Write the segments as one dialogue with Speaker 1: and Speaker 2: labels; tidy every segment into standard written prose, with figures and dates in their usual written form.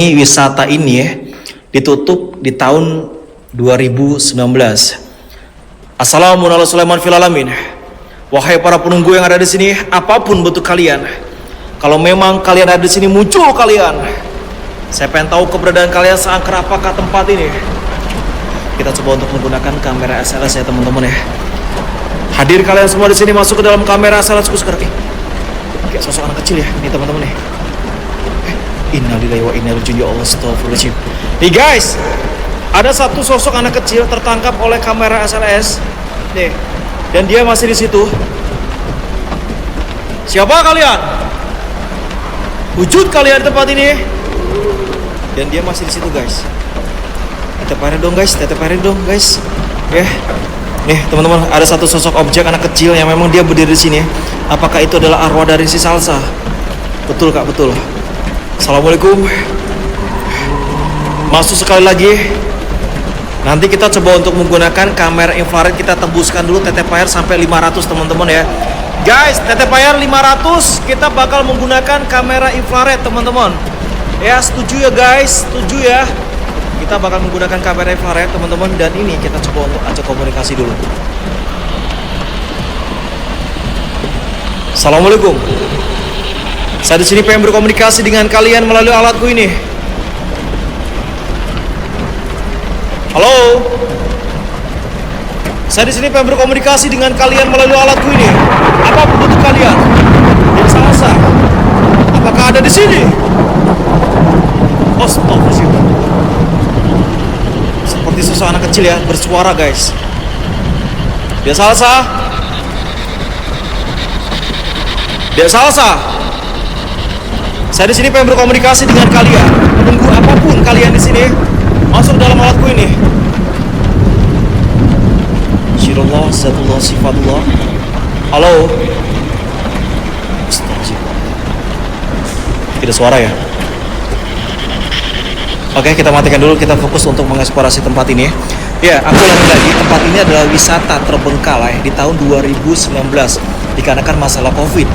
Speaker 1: Wisata ini ya ditutup di tahun 2019. Assalamualaikum. Wahai para penunggu yang ada di sini, apapun bentuk kalian, kalau memang kalian ada di sini, muncul kalian. Saya pengen tahu keberadaan kalian seangker apakah tempat ini. Kita coba untuk menggunakan kamera SLS ya teman-teman ya. Hadir kalian semua di sini, masuk ke dalam kamera SLS ku sekarang. Kayak sosok anak kecil ya, ini teman-teman nih. Innalillahi wa inna ilaihi raji'un. Astagfirullahaladzim. Nih guys, ada satu sosok anak kecil tertangkap oleh kamera SLS. Nih, dan dia masih di situ. Siapa kalian? Wujud kalian di tempat ini. Dan dia masih di situ guys. Teteparin dong guys, Ya. Nih teman-teman, ada satu sosok objek anak kecil yang memang dia berdiri di sini. Apakah itu adalah arwah dari si Salsa? Betul kak, betul. Assalamualaikum. Masuk sekali lagi. Nanti kita coba untuk menggunakan kamera infrared. Kita tembuskan dulu TTPR sampai 500 teman-teman ya. Guys, TTPR 500. Kita bakal menggunakan kamera infrared teman-teman. Ya, setuju ya guys, setuju ya. Kita bakal menggunakan kamera infrared teman-teman. Dan ini kita coba untuk ajak komunikasi dulu. Assalamualaikum. Saya di sini pengen berkomunikasi dengan kalian melalui alatku ini. Halo. Saya di sini pengen berkomunikasi dengan kalian melalui alatku ini. Apa bentuk kalian? Yang Salsa. Apakah ada di sini? Astagfirullah. Seperti sosok anak kecil ya, bersuara guys. Dia Salsa. Dia Salsa. Saya di sini pengen berkomunikasi dengan kalian. Menunggu apapun kalian di sini, masuk dalam alatku ini. Syirullah, zatullah, sifatullah. Halo. Tidak suara ya. Oke, kita matikan dulu. Kita fokus untuk mengeksplorasi tempat ini. Ya, aku ulangi lagi. Tempat ini adalah wisata terbengkalai di tahun 2019 dikarenakan masalah COVID.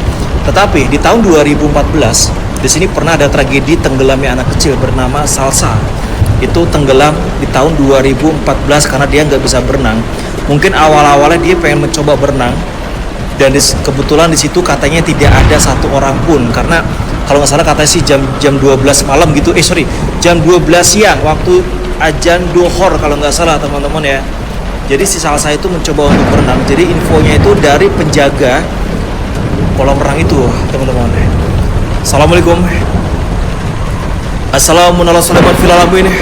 Speaker 1: Tetapi di tahun 2014 di sini pernah ada tragedi tenggelamnya anak kecil bernama Salsa. Itu tenggelam di tahun 2014 karena dia nggak bisa berenang. Mungkin awal-awalnya dia pengen mencoba berenang, dan kebetulan di situ katanya tidak ada satu orang pun, karena kalau nggak salah katanya sih jam 12 malam gitu. Jam 12 siang waktu azan duhur kalau nggak salah teman-teman ya. Jadi si Salsa itu mencoba untuk berenang. Jadi infonya itu dari penjaga kolam renang itu teman-teman. Assalamualaikum. Assalamualaikum.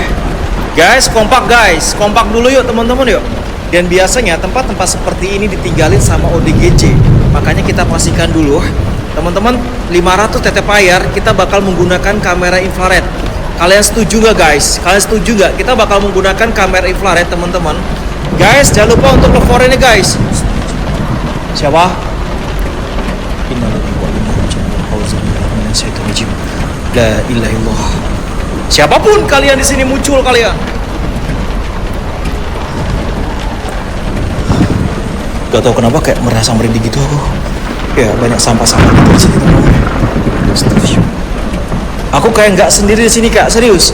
Speaker 1: Guys, kompak dulu yuk teman-teman yuk. Dan biasanya tempat-tempat seperti ini ditinggalin sama ODGJ. Makanya kita pastikan dulu teman-teman, 500 TTPR kita bakal menggunakan kamera infrared. Kalian setuju nggak guys? Kalian setuju nggak? Kita bakal menggunakan kamera infrared teman-teman. Guys, jangan lupa untuk telepon ini guys. Siapa? La ilaha illallah. Siapapun kalian di sini, muncul kalian. Gak tau kenapa kayak merasa merinding gitu aku. Ya banyak sampah-sampah gitu di sini teman-teman. Aku kayak nggak sendiri di sini kak, serius.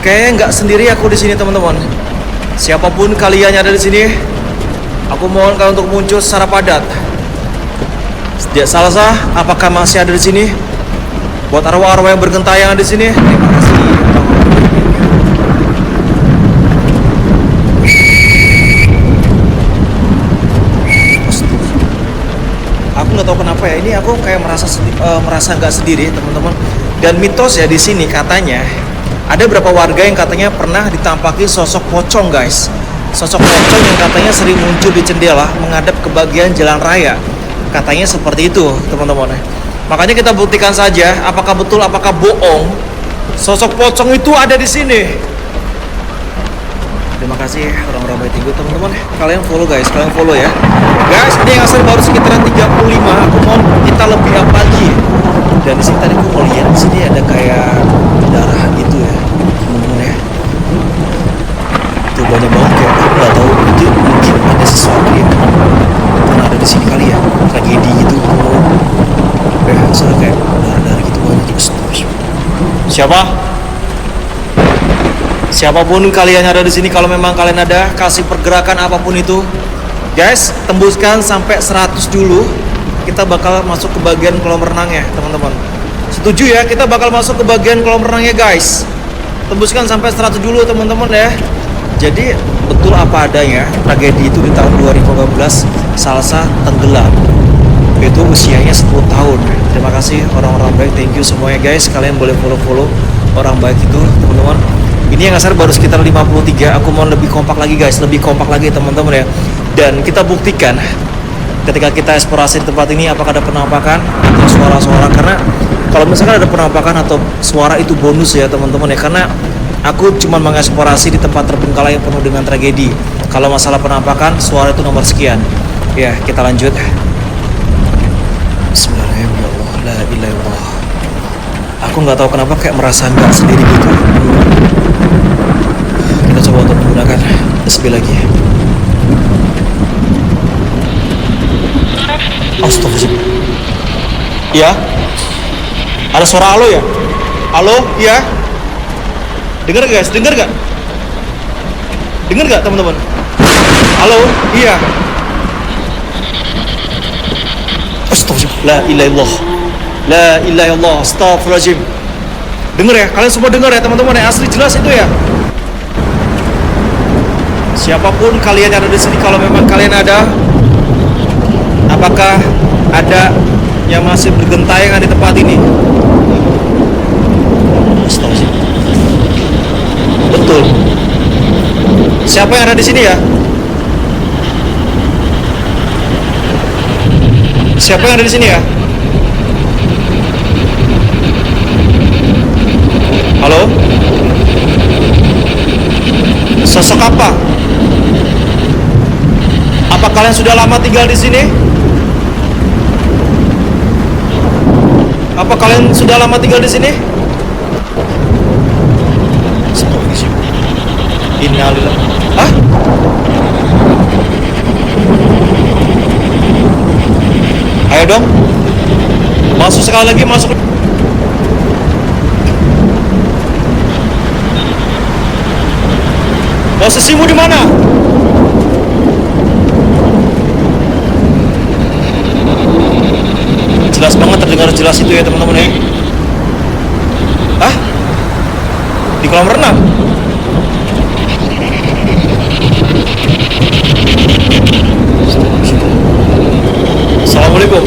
Speaker 1: Kayak nggak sendiri aku di sini teman-teman. Siapapun kalian yang ada di sini, aku mohon kalian untuk muncul secara padat. Dia Salsa, apakah masih ada di sini? Buat arwah-arwah yang bergentayangan di sini, terima kasih. Aku nggak tahu kenapa ya, ini aku kayak merasa nggak sendiri teman-teman. Dan mitos ya di sini katanya ada beberapa warga yang katanya pernah ditampaki sosok pocong guys. Sosok pocong yang katanya sering muncul di jendela menghadap ke bagian jalan raya. Katanya seperti itu teman-teman. Makanya kita buktikan saja apakah betul apakah bohong sosok pocong itu ada di sini. Terima kasih orang-orang baik tinggi teman-teman. Kalian follow guys, kalian follow ya. Guys, ini yang asal baru sekitaran 35. Aku mau kita lebih up lagi. Dan di sini tadi aku mau lihat di sini ada kayak darah gitu ya teman-teman ya. Itu banyak banget kayak aku nggak tahu itu mungkin ada sesuatu yang pernah ada di sini kali ya, tragedi gitu. Sudah kayak darah-darah gitu banyak. Siapa? Siapapun kalian yang ada di sini, kalau memang kalian ada, kasih pergerakan apapun itu. Guys, tembuskan sampai 100 dulu. Kita bakal masuk ke bagian kolam renangnya, teman-teman. Setuju ya? Kita bakal masuk ke bagian kolam renangnya, guys. Tembuskan sampai 100 dulu, teman-teman ya. Jadi, betul apa adanya, tragedi itu di tahun 2015, Salsa tenggelam. Itu usianya 10 tahun. Terima kasih orang-orang baik, thank you semuanya guys. Kalian boleh follow orang baik itu, teman-teman. Ini yang ngasar baru sekitar 53. Aku mau lebih kompak lagi guys, lebih kompak lagi teman-teman ya. Dan kita buktikan ketika kita eksplorasi di tempat ini, apakah ada penampakan atau suara-suara. Karena kalau misalkan ada penampakan atau suara itu bonus ya teman-teman ya. Karena aku cuma mengeksplorasi di tempat terbengkalai yang penuh dengan tragedi. Kalau masalah penampakan, suara itu nomor sekian. Ya, kita lanjut. Bismillahirrahmanirrahim. Ya Allah, la ilaha illallah. Aku nggak tahu kenapa kayak merasa nggak sendiri gitu. Kita coba untuk menggunakan tasbih lagi. Astagfirullah. Iya. Ada suara halo ya? Halo, iya. Dengar guys, dengar gak? Dengar gak teman-teman? Halo, iya. Astagfirullah. La ilaha illallah. La ilaha illallah. Astagfirullahaladzim. Dengar ya, kalian semua dengar ya teman-teman ya, asli jelas itu ya. Siapapun kalian yang ada di sini, kalau memang kalian ada, apakah ada yang masih bergentayangan di tempat ini? Astagfirullah. Betul. Siapa yang ada di sini ya? Siapa yang ada di sini ya? Halo? Sosok apa? Apa kalian sudah lama tinggal di sini? Apa kalian sudah lama tinggal di sini? Innalillah. Hah? Ayo dong. Masuk sekali lagi, masuk. Posisimu di mana? Jelas banget, terdengar jelas itu ya teman-teman ya. Hah? Di kolam renang? Assalamualaikum.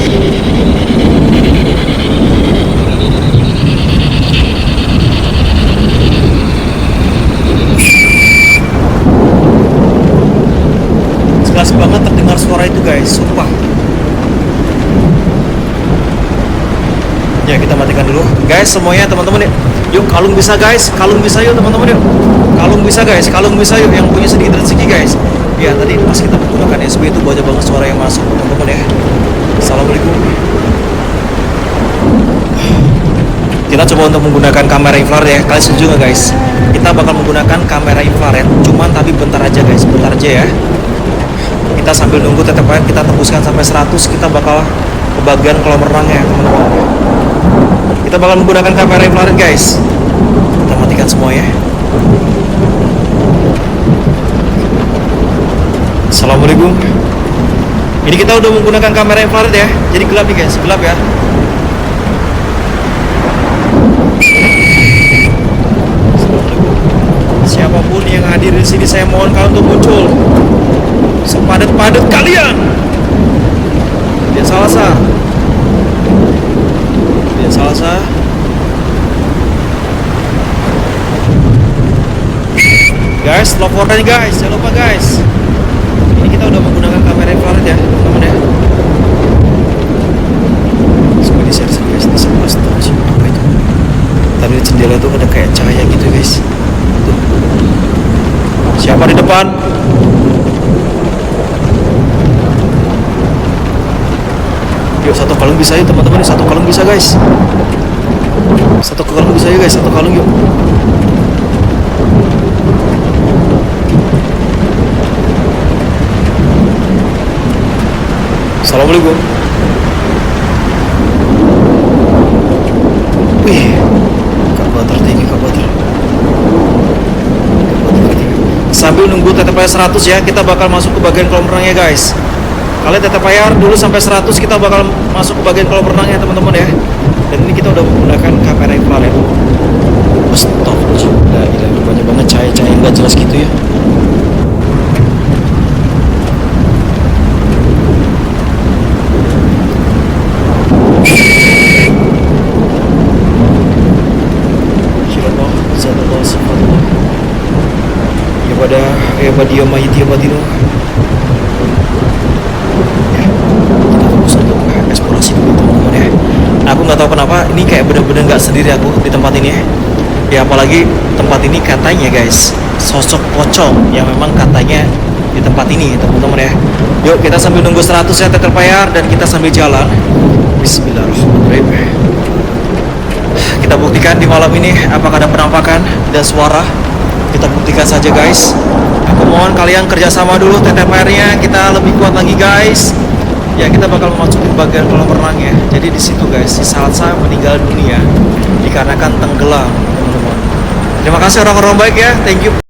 Speaker 1: Jelas banget terdengar suara itu guys, sumpah. Ya kita matikan dulu guys semuanya teman-teman yuk. Yuk kalung bisa guys, kalung bisa yuk teman-teman yuk. Kalung bisa guys, kalung bisa yuk yang punya sedikit rezeki guys. Ya tadi pas kita menggunakan SB itu banyak banget suara yang masuk teman-teman ya. Assalamualaikum. Kita coba untuk menggunakan kamera infrared ya. Kalian setuju nggak guys? Kita bakal menggunakan kamera infrared, cuman tapi bentar aja guys, bentar aja ya. Kita sambil nunggu TTPN kita tembuskan sampai 100, kita bakal ke bagian kolam renangnya teman-teman. Kita bakal menggunakan kamera infrared guys. Kita matikan semua ya. Assalamualaikum. Ini kita udah menggunakan kamera infrared ya. Jadi gelap nih guys, gelap ya. Siapapun yang hadir di sini, saya mohon kalian untuk muncul. Sepadat-padat kalian. Dia Salsa. Dia Salsa. Guys, love order guys, jangan lupa guys. Ini kita udah menggunakan kamera infrared ya, teman-teman ya. Coba di share guys, di sebelah sini apa itu? Tadi di jendela tuh ada kayak cahaya gitu guys. Tuh. Siapa di depan? Yuk satu kalung bisa yuk teman-teman, satu kalung bisa guys. Satu kalung bisa yuk guys, satu kalung yuk. Assalamualaikum. Wih, Kak Badar, tinggi Kak Badar. sambil nunggu TTPR 100 ya, kita bakal masuk ke bagian kolam renangnya guys. Kalian TTPR dulu sampai 100, kita bakal masuk ke bagian kolam renangnya teman-teman ya. Dan ini kita udah menggunakan kamera infrared. Astagfirullah, gila, banyak banget cahaya-cahaya nggak jelas gitu ya. Ya badia mayit ya badino. Ya, kita fokus untuk eksplorasi dulu teman-teman ya. Nah, aku nggak tahu kenapa ini kayak bener-bener nggak sendiri aku di tempat ini ya. Ya apalagi tempat ini katanya guys sosok pocong yang memang katanya di tempat ini teman-teman ya. Yuk kita sambil nunggu 100 ya TTPR dan kita sambil jalan. Bismillahirrahmanirrahim. Kita buktikan di malam ini apakah ada penampakan dan suara. Kita buktikan saja guys. Aku mohon kalian kerjasama dulu TTPR-nya, kita lebih kuat lagi guys. Ya kita bakal memasuki bagian kolam renang ya. Jadi di situ guys, di saat saya meninggal dunia dikarenakan tenggelam teman-teman. Terima kasih orang-orang baik ya, thank you.